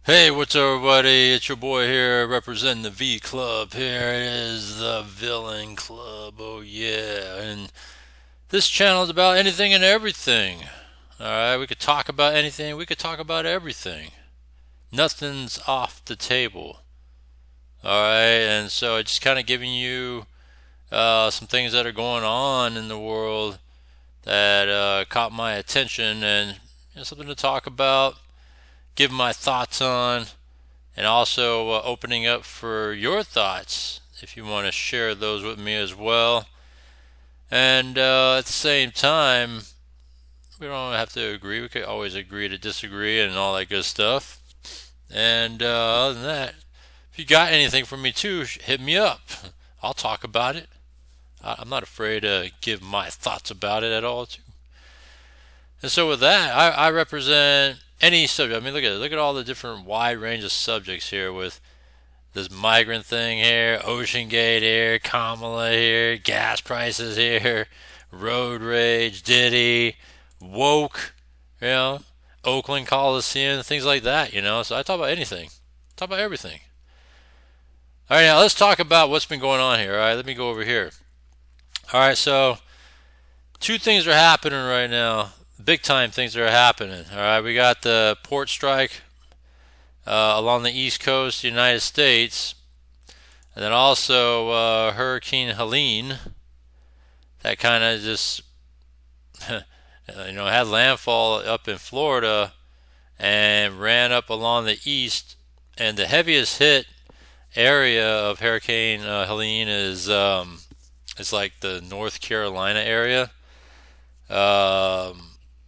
Hey, what's up, everybody? It's your boy here representing the V Club. Here it is, the Villain Club. Oh, yeah. And this channel is about anything and everything. Alright, we could talk about anything, we could talk about everything. Nothing's off the table. Alright, and so just kind of giving you some things that are going on in the world that caught my attention and something to talk about, give my thoughts on, and also opening up for your thoughts if you want to share those with me as well. And at the same time, we don't have to agree. We could always agree to disagree and all that good stuff. And other than that, if you got anything for me too, hit me up. I'll talk about it. I'm not afraid to give my thoughts about it at all too. And so with that, I represent any subject. I mean, look at all the different wide range of subjects here with this migrant thing here, Ocean Gate here, Kamala here, gas prices here, road rage, Diddy, woke, Oakland Coliseum, things like that, So I talk about anything, talk about everything. All right, now let's talk about what's been going on here. All right, let me go over here. All right, so two things are happening right now, big time things that are happening. All right, we got the port strike along the east coast of the United States. And then also Hurricane Helene that kind of just had landfall up in Florida and ran up along the east. And the heaviest hit area of Hurricane Helene is it's like the North Carolina area.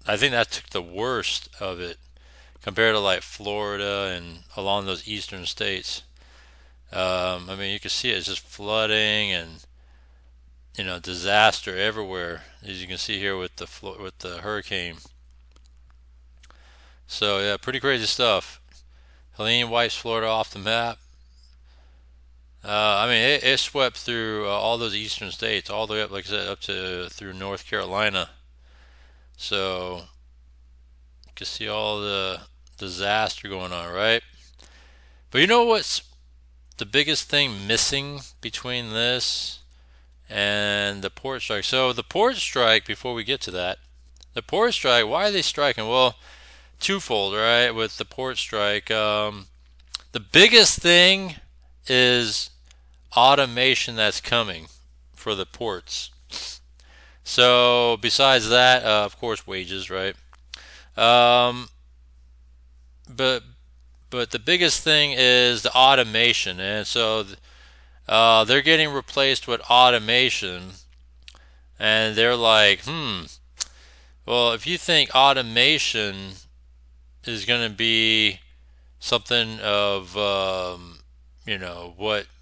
I think that took the worst of it compared to like Florida and along those eastern states. I mean, you can see it's just flooding and disaster everywhere, as you can see here with the hurricane. So yeah, pretty crazy stuff. Helene wipes Florida off the map. I mean, it swept through all those eastern states, all the way up, like I said, up to through North Carolina. So you can see all the disaster going on, right? But you know what's the biggest thing missing between this and the port strike? So the port strike, before we get to that, the port strike, why are they striking? Well, twofold, right? With the port strike, the biggest thing is automation that's coming for the ports. So besides that, of course, wages, right? Um, but but the biggest thing is the automation, and so they're getting replaced with automation, and they're like, well, if you think automation is going to be something of, what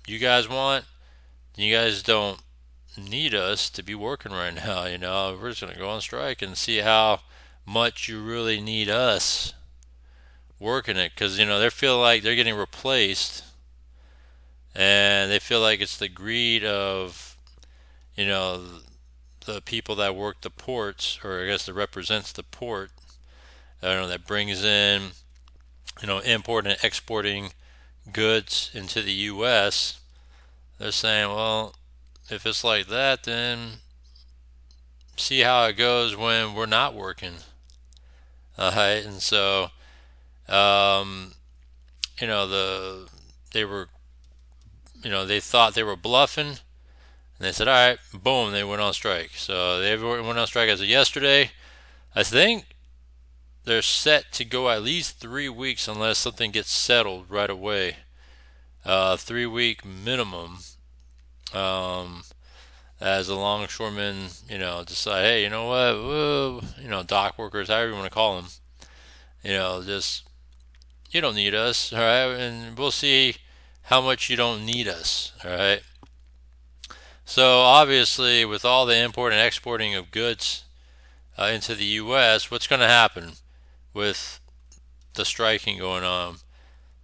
you guys want, you guys don't need us to be working right now. We're just going to go on strike and see how much you really need us working it, because they feel like they're getting replaced, and they feel like it's the greed of you know the people that work the ports, or I guess that represents the port. I don't know, that brings in importing and exporting goods into the U.S. They're saying, well, if it's like that, then see how it goes when we're not working. All right, and so they were they thought they were bluffing, and they said, all right, boom, they went on strike. So they went on strike as of yesterday. I think they're set to go at least 3 weeks unless something gets settled right away. 3 week minimum. As the longshoremen, decide, hey, you know what, whoa, dock workers, however you want to call them, just, you don't need us, all right, and we'll see how much you don't need us, all right. So obviously, with all the import and exporting of goods into the U.S., what's going to happen with the striking going on?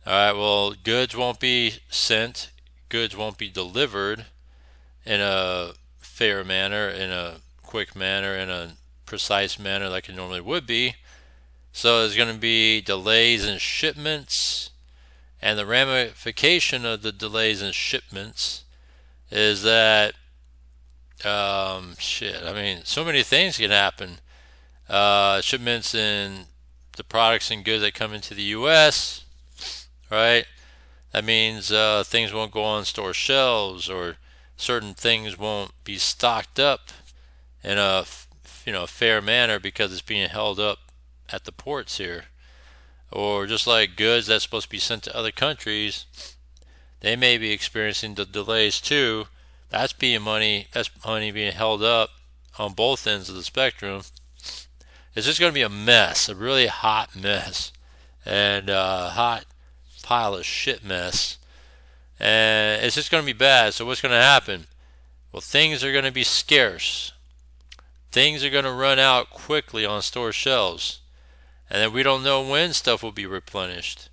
All right, well, goods won't be sent, goods won't be delivered in a fair manner, in a quick manner, in a precise manner like it normally would be. So there's going to be delays in shipments. And the ramification of the delays in shipments is that, so many things can happen. Shipments in the products and goods that come into the U.S., right? That means things won't go on store shelves, or certain things won't be stocked up in a fair manner because it's being held up at the ports here. Or just like goods that's supposed to be sent to other countries, they may be experiencing the delays too. That's money being held up on both ends of the spectrum. It's just going to be a mess, a really hot mess, and a hot pile of shit mess. And it's just going to be bad. So what's going to happen? Well, things are going to be scarce. Things are going to run out quickly on store shelves. And then we don't know when stuff will be replenished.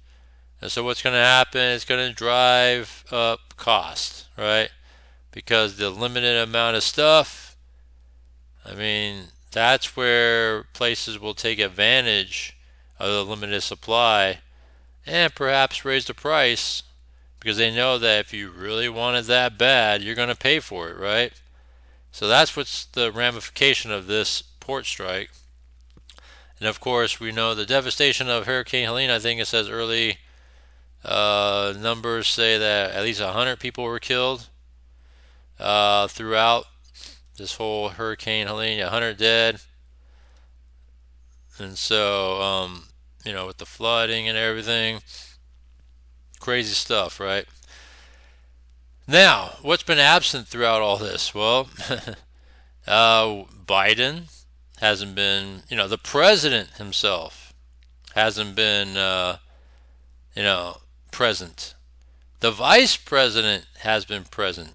And so what's going to happen? It's going to drive up cost, right? Because the limited amount of stuff, that's where places will take advantage of the limited supply and perhaps raise the price, because they know that if you really want it that bad, you're going to pay for it, right? So that's what's the ramification of this port strike. And of course, we know the devastation of Hurricane Helene. I think it says early numbers say that at least 100 people were killed throughout this whole Hurricane Helene. 100 dead. And so, with the flooding and everything, crazy stuff, right? Now, what's been absent throughout all this? Well, Biden hasn't been, the president himself hasn't been, present. The vice president has been present.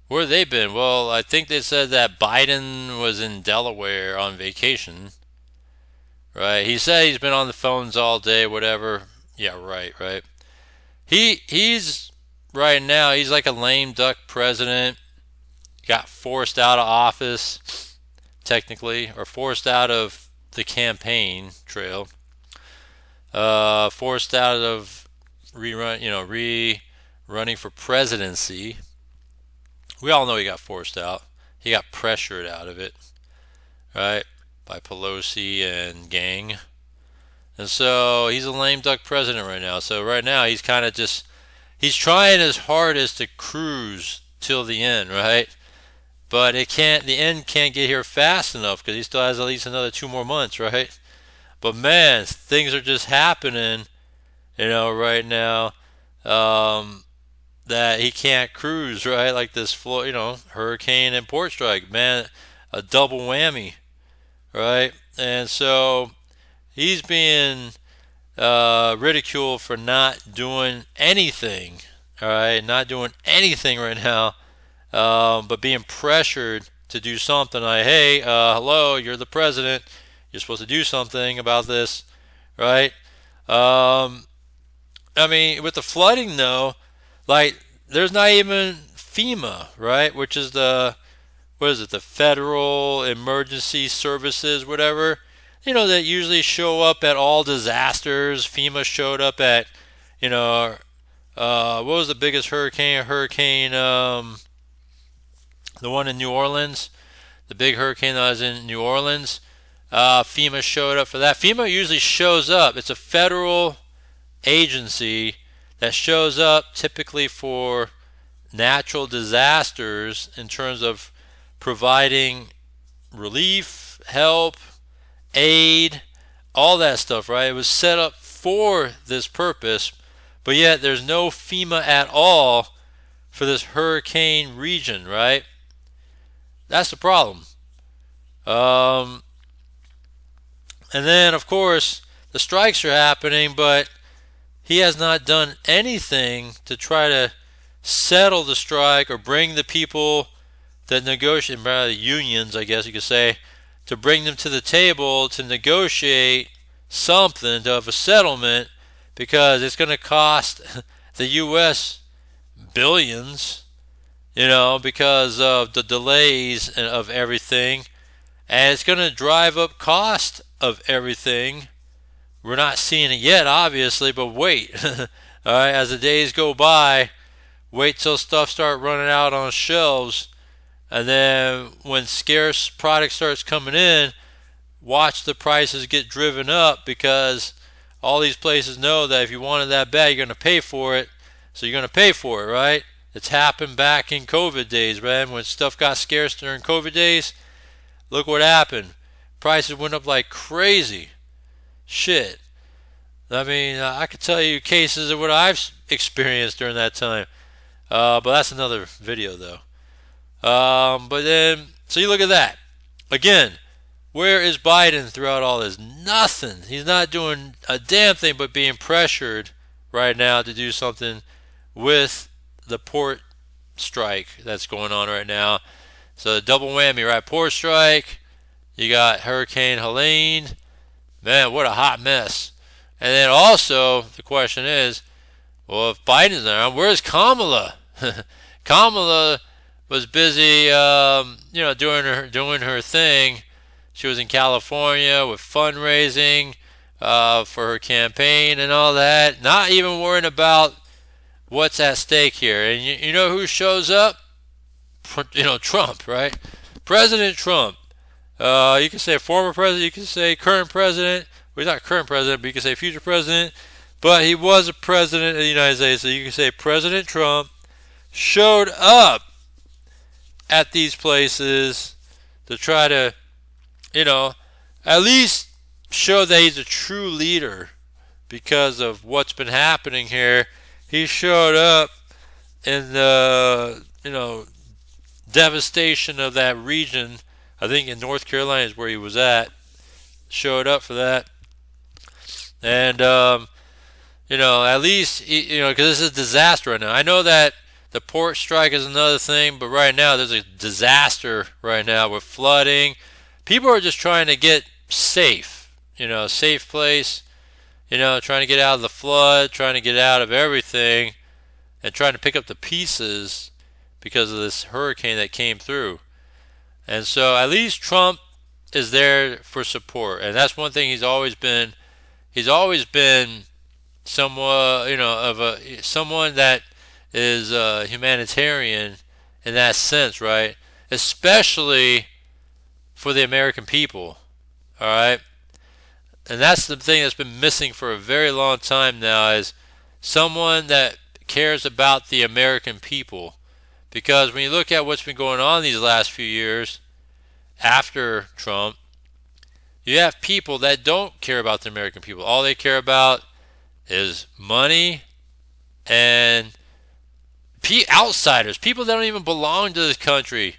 Where have they been? Well, I think they said that Biden was in Delaware on vacation. Right? He said he's been on the phones all day, whatever. Yeah, right. He's right now, he's like a lame duck president. Got forced out of office, technically, or forced out of the campaign trail. Forced out of running for presidency. We all know he got forced out. He got pressured out of it, right, by Pelosi and gang. And so he's a lame duck president right now. So right now he's kind of he's trying his hardest to cruise till the end, right? But the end can't get here fast enough because he still has at least another 2 more months, right? But man, things are just happening, right now, that he can't cruise, right? Like this, hurricane and port strike, man, a double whammy, right? And so he's being ridiculed for not doing anything, all right? Not doing anything right now, but being pressured to do something like, hey, hello, you're the president. You're supposed to do something about this, right? With the flooding, though, like, there's not even FEMA, right? Which is the Federal Emergency Services, whatever. That usually show up at all disasters. FEMA showed up at, what was the biggest hurricane? The one in New Orleans. The big hurricane that was in New Orleans. FEMA showed up for that. FEMA usually shows up. It's a federal agency that shows up typically for natural disasters in terms of providing relief, help, aid, all that stuff, right? It was set up for this purpose, but yet there's no FEMA at all for this hurricane region, right? That's the problem. And then, of course, the strikes are happening, but he has not done anything to try to settle the strike or bring the people that negotiate, the unions, I guess you could say, to bring them to the table to negotiate something of a settlement, because it's going to cost the U.S. billions, because of the delays of everything, and it's going to drive up cost of everything We're not seeing it yet, obviously, but wait. All right, as the days go by, wait till stuff start running out on shelves, and then when scarce product starts coming in, watch the prices get driven up, because all these places know that if you want it that bad, you're going to pay for it. So you're going to pay for it, right? It's happened back in COVID days, man. When stuff got scarce during COVID days, look what happened. Prices went up like crazy. Shit. I mean, I could tell you cases of what I've experienced during that time. But that's another video, though. But then, so you look at that. Again, where is Biden throughout all this? Nothing. He's not doing a damn thing but being pressured right now to do something with the port strike that's going on right now. So double whammy, right? Port strike. You got Hurricane Helene. Man, what a hot mess. And then also, the question is, well, if Biden's there, where's Kamala? Kamala was busy, doing her thing. She was in California with fundraising for her campaign and all that. Not even worrying about what's at stake here. And you know who shows up? Trump, right? President Trump. You can say former president, you can say current president. Well, he's not current president, but you can say future president. But he was a president of the United States, so you can say President Trump showed up at these places to try to, at least show that he's a true leader because of what's been happening here. He showed up in the, devastation of that region. I think in North Carolina is where he was at. Showed up for that. And, at least, because this is a disaster right now. I know that the port strike is another thing, but right now there's a disaster right now with flooding. People are just trying to get safe, safe place, trying to get out of the flood, trying to get out of everything, and trying to pick up the pieces because of this hurricane that came through. And so at least Trump is there for support, and that's one thing he's always been. He's always been somewhat, someone that is humanitarian in that sense, right? Especially for the American people, all right? And that's the thing that's been missing for a very long time now, is someone that cares about the American people. Because when you look at what's been going on these last few years after Trump, you have people that don't care about the American people. All they care about is money and outsiders, people that don't even belong to this country,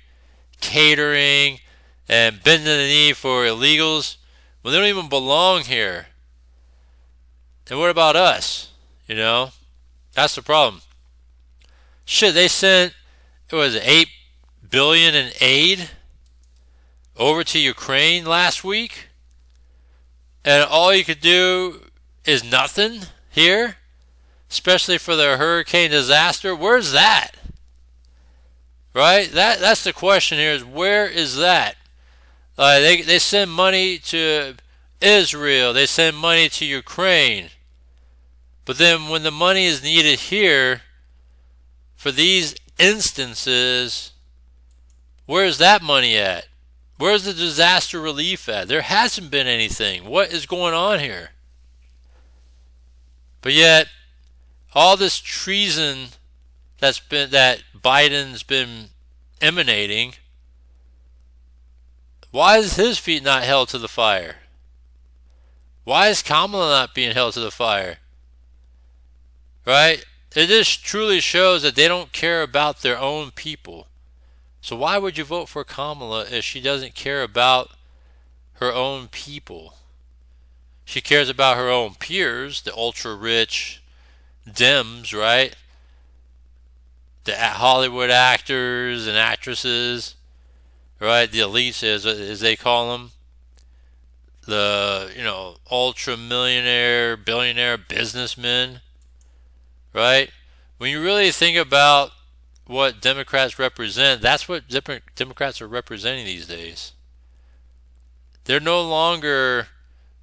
catering and bending the knee for illegals when they don't even belong here. And what about us? That's the problem. Shit, they sent, $8 billion in aid over to Ukraine last week, and all you could do is nothing here, especially for the hurricane disaster. Where's that? Right? That's the question here, is where is that? They send money to Israel. They send money to Ukraine. But then when the money is needed here for these instances, where's that money at? Where's the disaster relief at? There hasn't been anything. What is going on here? But yet, all this treason that Biden's been emanating, why is his feet not held to the fire? Why is Kamala not being held to the fire? Right? It just truly shows that they don't care about their own people. So why would you vote for Kamala if she doesn't care about her own people? She cares about her own peers, the ultra-rich Dems, right? The Hollywood actors and actresses, right? The elites, as they call them. The, ultra-millionaire, billionaire businessmen, right? When you really think about what Democrats represent, that's what Democrats are representing these days. They're no longer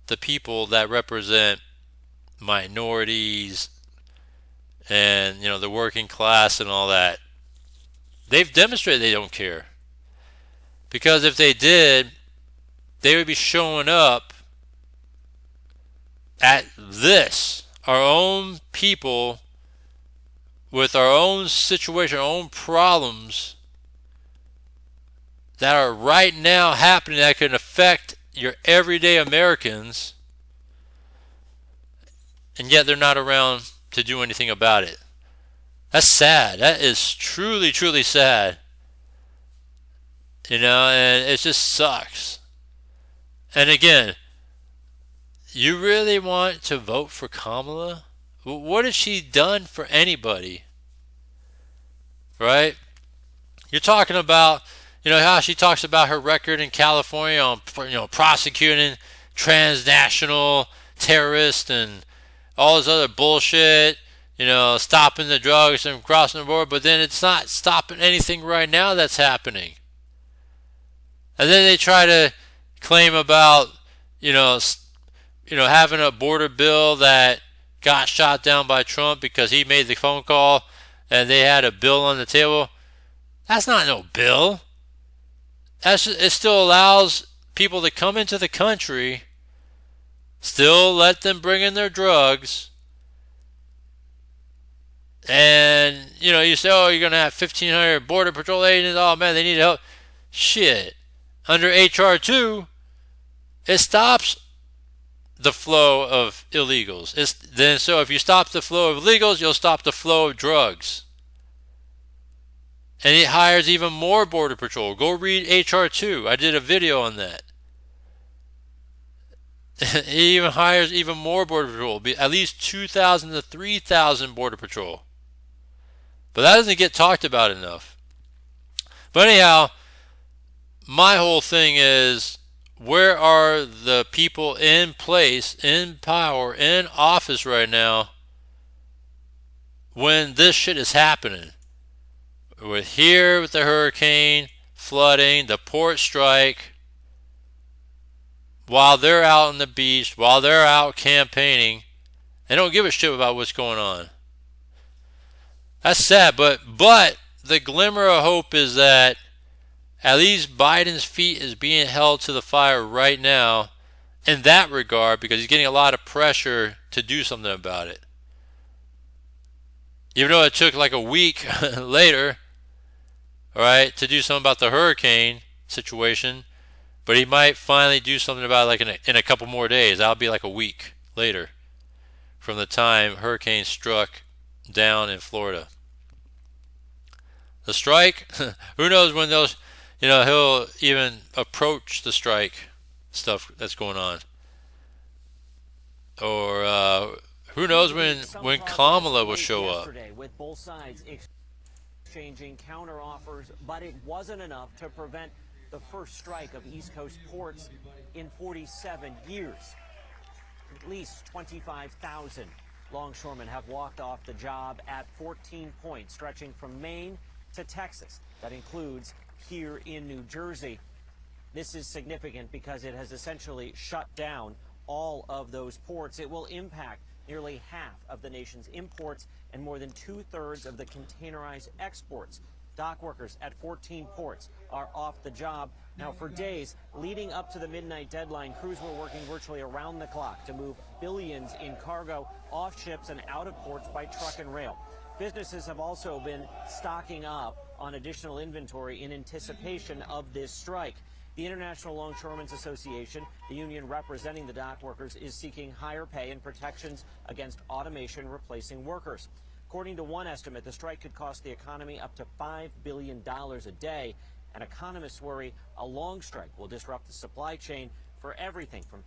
the people that represent minorities and, the working class and all that, they've demonstrated they don't care. Because if they did, they would be showing up at this, our own people with our own situation, our own problems that are right now happening that can affect your everyday Americans, and yet they're not around to do anything about it. That's sad. That is truly, truly sad. And it just sucks. And again, you really want to vote for Kamala? What has she done for anybody? Right? You're talking about, how she talks about her record in California on, prosecuting transnational terrorists and all this other bullshit, stopping the drugs and crossing the border, but then it's not stopping anything right now that's happening. And then they try to claim about, having a border bill that got shot down by Trump because he made the phone call and they had a bill on the table. That's not no bill. It still allows people to come into the country, still let them bring in their drugs, and, you say, oh, you're going to have 1,500 Border Patrol agents. Oh, man, they need help. Shit. Under H.R. 2, it stops the flow of illegals. So if you stop the flow of illegals, you'll stop the flow of drugs. And it hires even more Border Patrol. Go read H.R. 2. I did a video on that. It even hires even more Border Patrol. At least 2,000 to 3,000 Border Patrol. But that doesn't get talked about enough. But anyhow, my whole thing is, where are the people in place, in power, in office right now when this shit is happening? With the hurricane, flooding, the port strike, while they're out on the beach, while they're out campaigning, they don't give a shit about what's going on. That's sad, but the glimmer of hope is that at least Biden's feet is being held to the fire right now in that regard, because he's getting a lot of pressure to do something about it. Even though it took like a week later, all right, to do something about the hurricane situation, but he might finally do something about it like in a couple more days. That'll be like a week later from the time hurricane struck down in Florida. The strike, who knows when those, he'll even approach the strike stuff that's going on. Or who knows when Kamala will show up. With both sides exchanging counter offers, but it wasn't enough to prevent the first strike of East Coast ports in 47 years. At least 25,000 longshoremen have walked off the job at 14 points, stretching from Maine to Texas. That includes here in New Jersey. This is significant because it has essentially shut down all of those ports. It will impact nearly half of the nation's imports and more than 2/3 of the containerized exports. Dock workers at 14 ports are off the job. Now, for days leading up to the midnight deadline, crews were working virtually around the clock to move billions in cargo off ships and out of ports by truck and rail. Businesses have also been stocking up on additional inventory in anticipation of this strike. The International Longshoremen's Association, the union representing the dock workers, is seeking higher pay and protections against automation replacing workers. According to one estimate, the strike could cost the economy up to $5 billion a day, and economists worry a long strike will disrupt the supply chain for everything from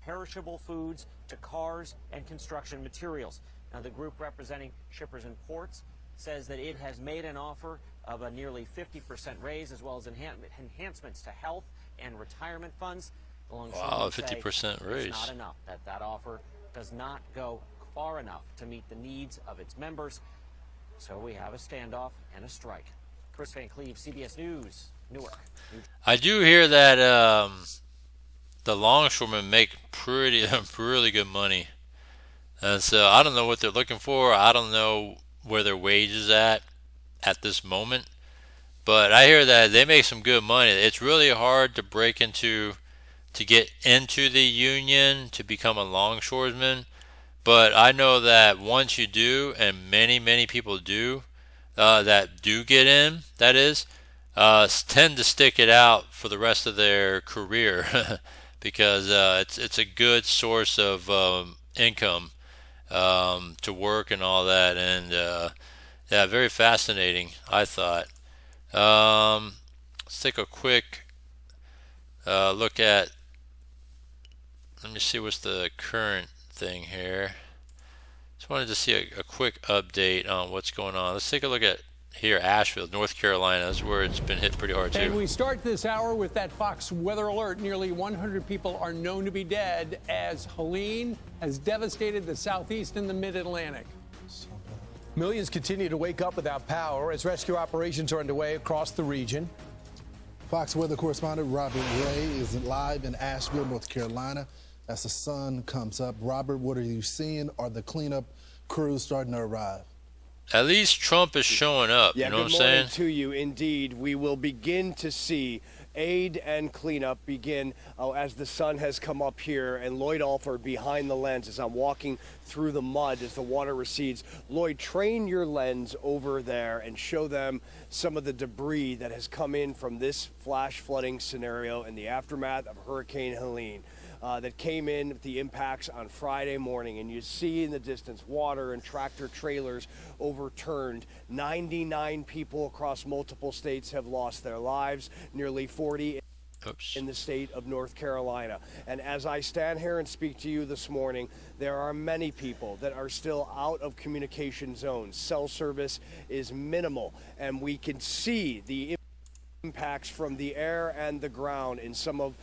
perishable foods to cars and construction materials. Now, the group representing shippers and ports says that it has made an offer of a nearly 50% raise, as well as enhancements to health and retirement funds. Wow, 50% raise. It's not enough. That offer does not go far enough to meet the needs of its members. So we have a standoff and a strike. Chris Van Cleve, CBS News, Newark. I do hear that the longshoremen make pretty really good money. And so I don't know what they're looking for. I don't know where their wages at this moment. But I hear that they make some good money. It's really hard to get into the union to become a longshoreman. But I know that once you do, and many people do, that do get in, that is, tend to stick it out for the rest of their career because it's a good source of income to work and all that, and yeah, very fascinating. I thought. Let's take a quick look at. Let me see what's the current thing here. Just wanted to see a quick update on what's going on. Let's take a look at here, Asheville, North Carolina. That's where it's been hit pretty hard too. And we start this hour with that Fox weather alert. Nearly 100 people are known to be dead as Helene has devastated the southeast and the mid-Atlantic. Millions continue to wake up without power as rescue operations are underway across the region. Fox weather correspondent Robert Ray is live in Asheville, North Carolina, as the sun comes up. Robert, what are you seeing? Are the cleanup crews starting to arrive? At least Trump is showing up. Yeah, you know what I'm good saying? morning to you. Indeed, we will begin to see aid and cleanup begin as the sun has come up here, and Lloyd Alford behind the lens as I'm walking through the mud as the water recedes. Lloyd, train your lens over there and show them some of the debris that has come in from this flash flooding scenario in the aftermath of Hurricane Helene. That came in with the impacts on Friday morning, and you see in the distance water and tractor trailers overturned. 99 people across multiple states have lost their lives, nearly 40 in the state of North Carolina. And as I stand here and speak to you this morning, there are many people that are still out of communication zones. Cell service is minimal, and we can see the impacts from the air and the ground in some of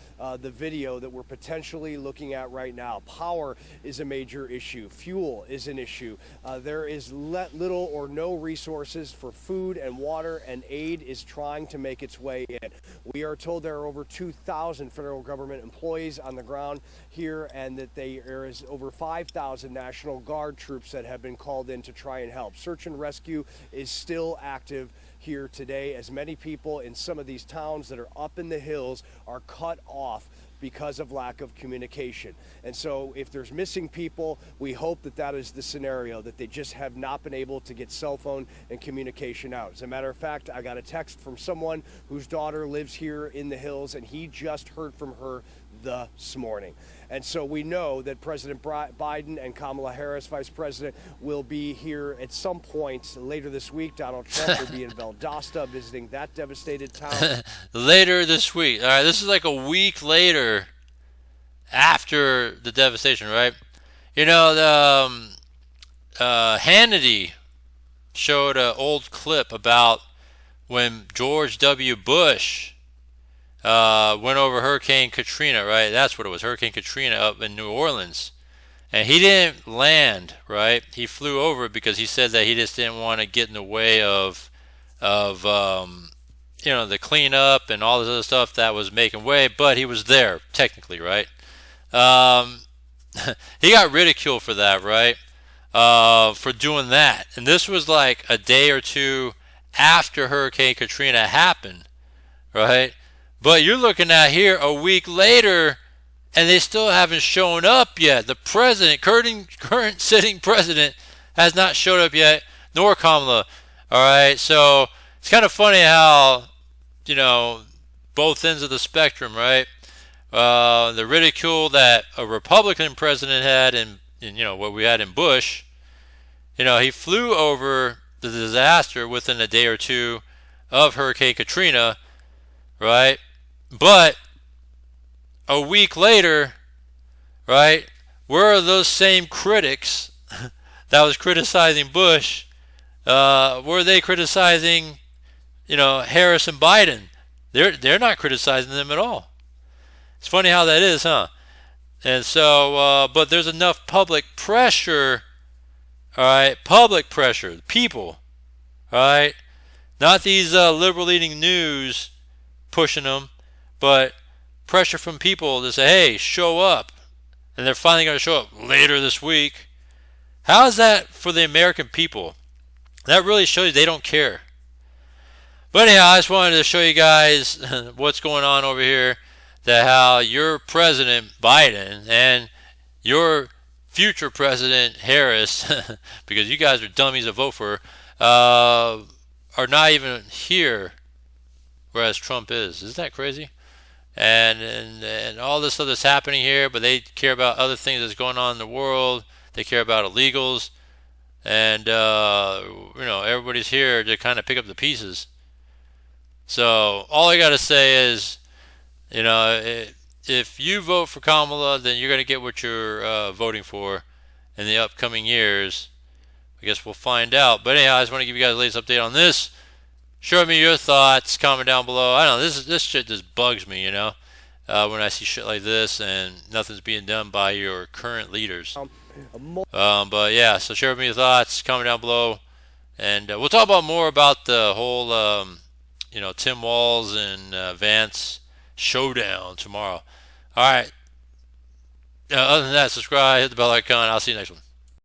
the video that we're potentially looking at right now. Power is a major issue. Fuel is an issue. There is little or no resources for food and water, and aid is trying to make its way in. We are told there are over 2,000 federal government employees on the ground here, and that there is over 5,000 National Guard troops that have been called in to try and help. Search and rescue is still active here today, as many people in some of these towns that are up in the hills are cut off because of lack of communication. And so if there's missing people, we hope that that is the scenario, that they just have not been able to get cell phone and communication out. As a matter of fact, I got a text from someone whose daughter lives here in the hills, and he just heard from her this morning. And so we know that President Biden and Kamala Harris, Vice President, will be here at some point later this week. Donald Trump will be in Valdosta visiting that devastated town. Later this week. All right, this is like a week later after the devastation, right? You know, Hannity showed an old clip about when George W. Bush went over Hurricane Katrina, right? That's what it was, Hurricane Katrina up in New Orleans. And he didn't land, right? He flew over it because he said that he just didn't want to get in the way of you know, the cleanup and all this other stuff that was making way, but he was there, technically, right? He got ridiculed for that, right? For doing that. And this was like a day or two after Hurricane Katrina happened, right? But you're looking at here a week later, and they still haven't shown up yet. The president, current sitting president, has not showed up yet, nor Kamala. All right, so it's kind of funny how, you know, both ends of the spectrum, right? The ridicule that a Republican president had in you know, what we had in Bush. You know, he flew over the disaster within a day or two of Hurricane Katrina, right? But a week later, right, where are those same critics that was criticizing Bush? Were they criticizing, you know, Harris and Biden? They're not criticizing them at all. It's funny how that is, huh? And so, but there's enough public pressure, all right, public pressure, people, all right, not these liberal leading news pushing them, but pressure from people to say, hey, show up. And they're finally going to show up later this week. How is that for the American people? That really shows you they don't care. But anyhow, I just wanted to show you guys what's going on over here. That how your president, Biden, and your future president, Harris, because you guys are dummies to vote for, are not even here, whereas Trump is. Isn't that crazy? And all this stuff that's happening here, but they care about other things that's going on in the world. They care about illegals. And, everybody's here to kind of pick up the pieces. So all I got to say is, if you vote for Kamala, then you're going to get what you're voting for in the upcoming years. I guess we'll find out. But anyhow, I just want to give you guys the latest update on this. Show me your thoughts. Comment down below. I don't know. This shit just bugs me, when I see shit like this and nothing's being done by your current leaders. But yeah, so share with me your thoughts. Comment down below. And we'll talk about more about the whole, Tim Walz and Vance showdown tomorrow. All right. Other than that, subscribe, hit the bell icon. I'll see you next one.